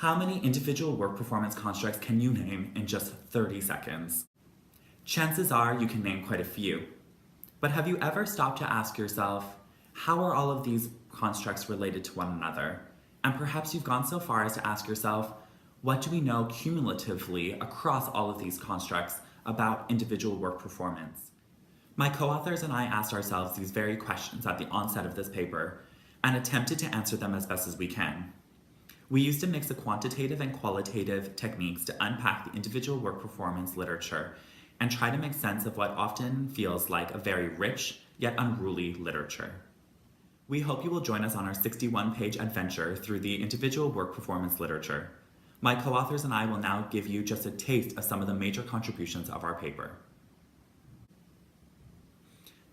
How many individual work performance constructs can you name in just 30 seconds? Chances are you can name quite a few. But have you ever stopped to ask yourself, how are all of these constructs related to one another? And perhaps you've gone so far as to ask yourself, what do we know cumulatively across all of these constructs about individual work performance? My co-authors and I asked ourselves these very questions at the onset of this paper and attempted to answer them as best as we can. We used a mix of quantitative and qualitative techniques to unpack the individual work performance literature and try to make sense of what often feels like a very rich yet unruly literature. We hope you will join us on our 61-page adventure through the individual work performance literature. My co-authors and I will now give you just a taste of some of the major contributions of our paper.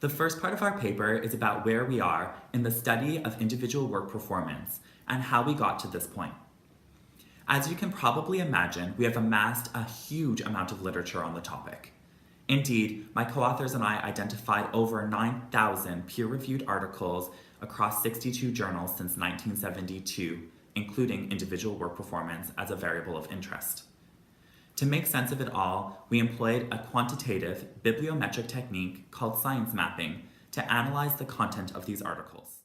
The first part of our paper is about where we are in the study of individual work performance and how we got to this point. As you can probably imagine, we have amassed a huge amount of literature on the topic. Indeed, my co-authors and I identified over 9,000 peer-reviewed articles across 62 journals since 1972, including individual work performance as a variable of interest. To make sense of it all, we employed a quantitative bibliometric technique called science mapping to analyze the content of these articles.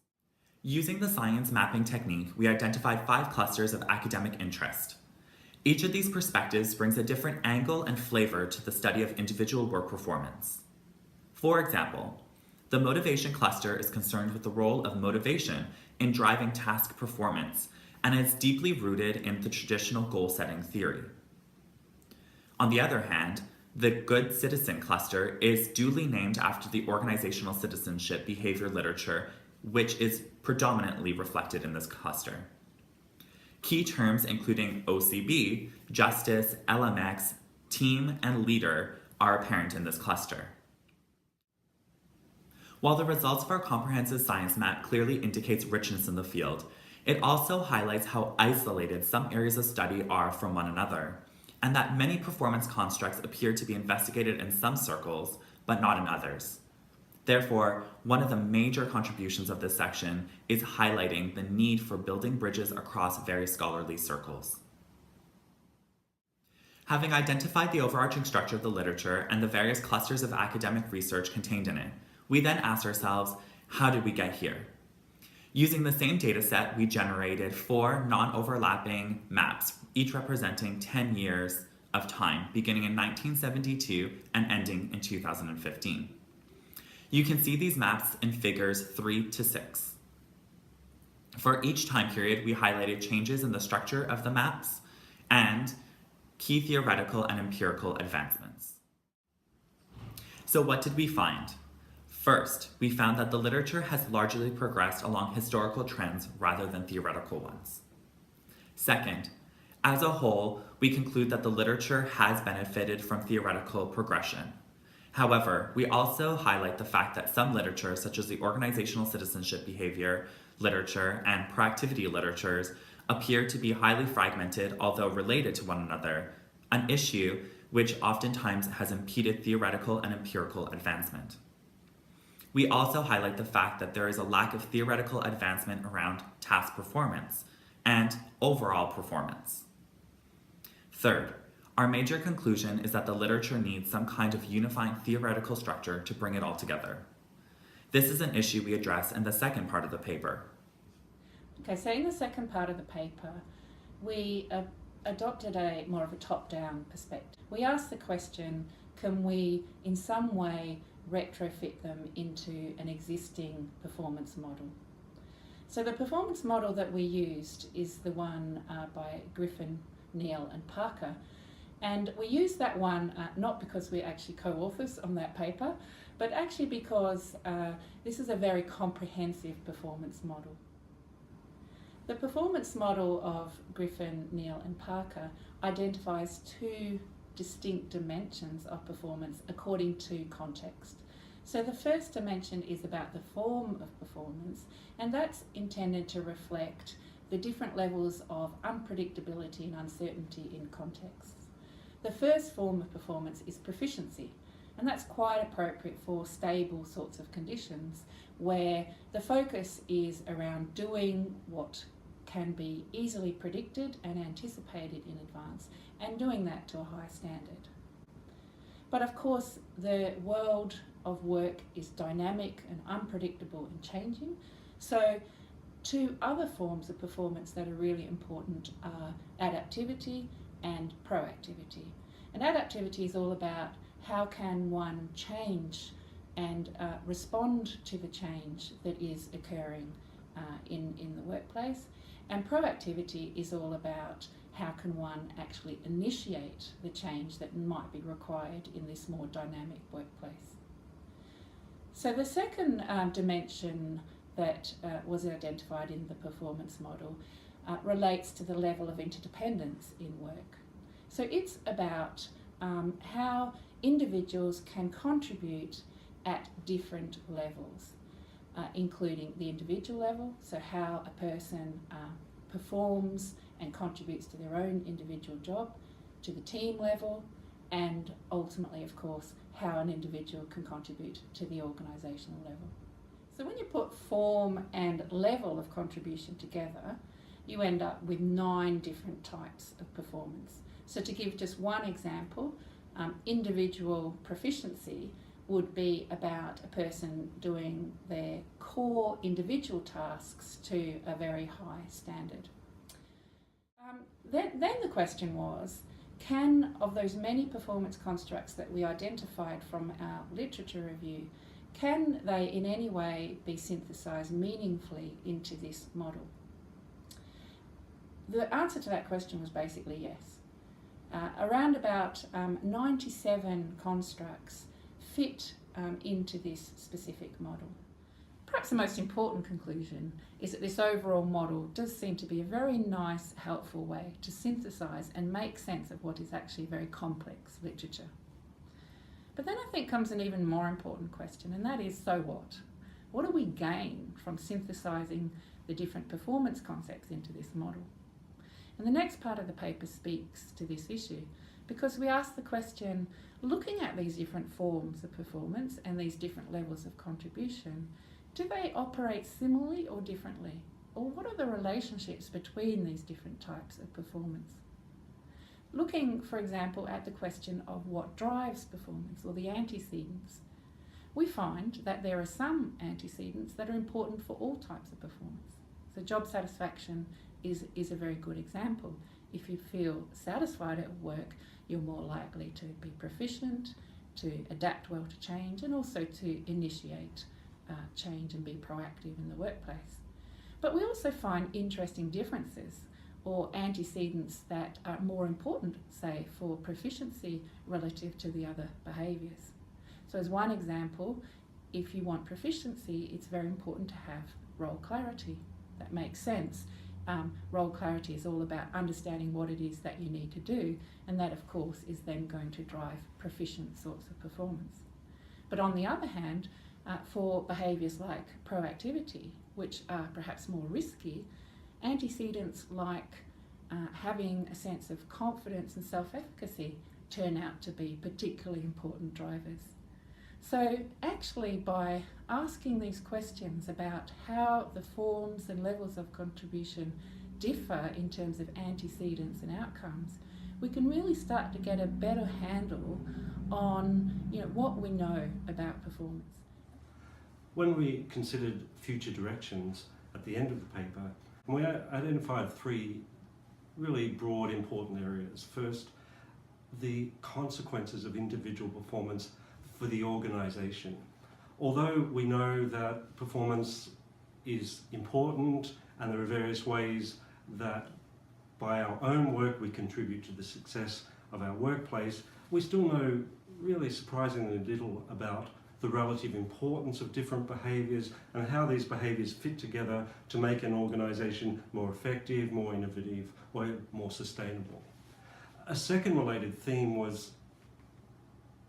Using the science mapping technique, we identified 5 clusters of academic interest. Each of these perspectives brings a different angle and flavor to the study of individual work performance. For example, the motivation cluster is concerned with the role of motivation in driving task performance and is deeply rooted in the traditional goal-setting theory. On the other hand, the good citizen cluster is duly named after the organizational citizenship behavior literature, which is predominantly reflected in this cluster. Key terms including OCB, justice, LMX, team, and leader are apparent in this cluster. While the results of our comprehensive science map clearly indicates richness in the field, it also highlights how isolated some areas of study are from one another, and that many performance constructs appear to be investigated in some circles, but not in others. Therefore, one of the major contributions of this section is highlighting the need for building bridges across various scholarly circles. Having identified the overarching structure of the literature and the various clusters of academic research contained in it, we then asked ourselves, how did we get here? Using the same data set, we generated 4 non-overlapping maps, each representing 10 years of time, beginning in 1972 and ending in 2015. You can see these maps in figures 3 to 6. For each time period, we highlighted changes in the structure of the maps and key theoretical and empirical advancements. So what did we find? First, we found that the literature has largely progressed along historical trends rather than theoretical ones. Second, as a whole, we conclude that the literature has benefited from theoretical progression. However, we also highlight the fact that some literature, such as the organizational citizenship behavior literature and proactivity literatures, appear to be highly fragmented, although related to one another, an issue which oftentimes has impeded theoretical and empirical advancement. We also highlight the fact that there is a lack of theoretical advancement around task performance and overall performance. Third, our major conclusion is that the literature needs some kind of unifying theoretical structure to bring it all together. This is an issue we address in the second part of the paper. Okay, so in the second part of the paper, we adopted more of a top-down perspective. We asked the question, can we in some way retrofit them into an existing performance model? So the performance model that we used is the one by Griffin, Neal and Parker. And we used that one not because we're actually co-authors on that paper, but actually because this is a very comprehensive performance model. The performance model of Griffin, Neal and Parker identifies 2 distinct dimensions of performance according to context. So the first dimension is about the form of performance, and that's intended to reflect the different levels of unpredictability and uncertainty in contexts. The first form of performance is proficiency, and that's quite appropriate for stable sorts of conditions where the focus is around doing what can be easily predicted and anticipated in advance, and doing that to a high standard. But of course, the world of work is dynamic and unpredictable and changing. So two other forms of performance that are really important are adaptivity and proactivity. And adaptivity is all about how can one change and respond to the change that is occurring in the workplace. And proactivity is all about how can one actually initiate the change that might be required in this more dynamic workplace. So the second dimension that was identified in the performance model relates to the level of interdependence in work. So it's about how individuals can contribute at different levels, including the individual level, so how a person performs and contributes to their own individual job, to the team level, and ultimately, of course, how an individual can contribute to the organisational level. So when you put form and level of contribution together, you end up with 9 different types of performance. So to give just one example, individual proficiency would be about a person doing their core individual tasks to a very high standard. Then the question was, of those many performance constructs that we identified from our literature review, can they in any way be synthesized meaningfully into this model? The answer to that question was basically yes. Around about 97 constructs fit into this specific model. Perhaps the most important conclusion is that this overall model does seem to be a very nice, helpful way to synthesize and make sense of what is actually very complex literature. But then I think comes an even more important question, and that is, so what? What do we gain from synthesizing the different performance concepts into this model? And the next part of the paper speaks to this issue, because we ask the question, looking at these different forms of performance and these different levels of contribution, do they operate similarly or differently? Or what are the relationships between these different types of performance? Looking, for example, at the question of what drives performance, or the antecedents, we find that there are some antecedents that are important for all types of performance. So job satisfaction is a very good example. If you feel satisfied at work, you're more likely to be proficient, to adapt well to change, and also to initiate change and be proactive in the workplace. But we also find interesting differences or antecedents that are more important, say, for proficiency relative to the other behaviours. So as one example, if you want proficiency, it's very important to have role clarity. That makes sense. Role clarity is all about understanding what it is that you need to do, and that, of course, is then going to drive proficient sorts of performance. But on the other hand, for behaviours like proactivity, which are perhaps more risky, antecedents like having a sense of confidence and self-efficacy turn out to be particularly important drivers. So actually, by asking these questions about how the forms and levels of contribution differ in terms of antecedents and outcomes, we can really start to get a better handle on what we know about performance. When we considered future directions at the end of the paper, we identified 3 really broad, important areas. First, the consequences of individual performance for the organisation. Although we know that performance is important and there are various ways that by our own work we contribute to the success of our workplace, we still know really surprisingly little about the relative importance of different behaviours and how these behaviours fit together to make an organisation more effective, more innovative, or more sustainable. A second related theme was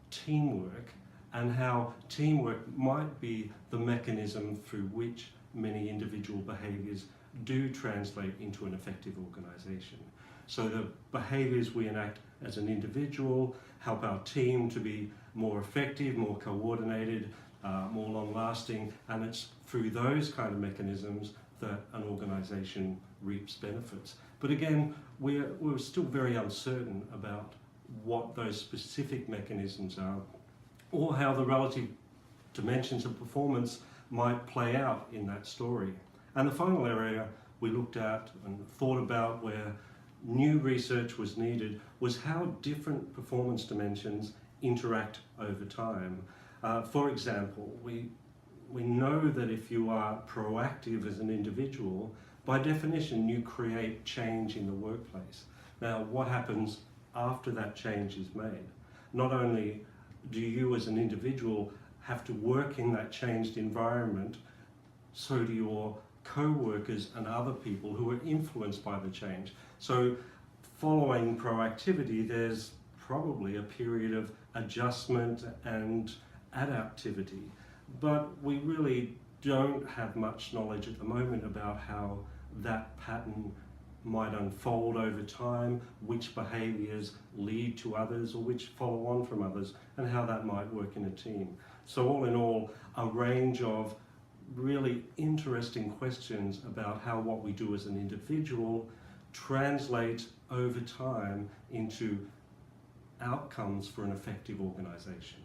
teamwork, and how teamwork might be the mechanism through which many individual behaviours do translate into an effective organisation. So the behaviours we enact as an individual help our team to be more effective, more coordinated, more long-lasting, and it's through those kind of mechanisms that an organisation reaps benefits. But again, we're still very uncertain about what those specific mechanisms are, or how the relative dimensions of performance might play out in that story. And the final area we looked at and thought about where new research was needed was how different performance dimensions interact over time. For example, we know that if you are proactive as an individual, by definition you create change in the workplace. Now, what happens after that change is made? Not only do you as an individual have to work in that changed environment, so do your co-workers and other people who are influenced by the change. So following proactivity, there's probably a period of adjustment and adaptivity. But we really don't have much knowledge at the moment about how that pattern might unfold over time, which behaviours lead to others or which follow on from others, and how that might work in a team. So all in all, a range of really interesting questions about how what we do as an individual translate over time into outcomes for an effective organisation.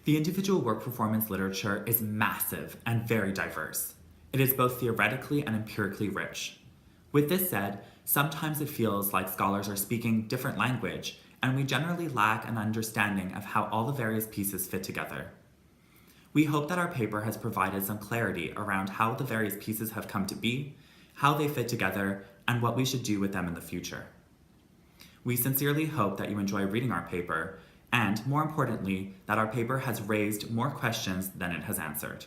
The individual work performance literature is massive and very diverse. It is both theoretically and empirically rich. With this said, sometimes it feels like scholars are speaking different language, and we generally lack an understanding of how all the various pieces fit together. We hope that our paper has provided some clarity around how the various pieces have come to be, how they fit together, and what we should do with them in the future. We sincerely hope that you enjoy reading our paper, and more importantly, that our paper has raised more questions than it has answered.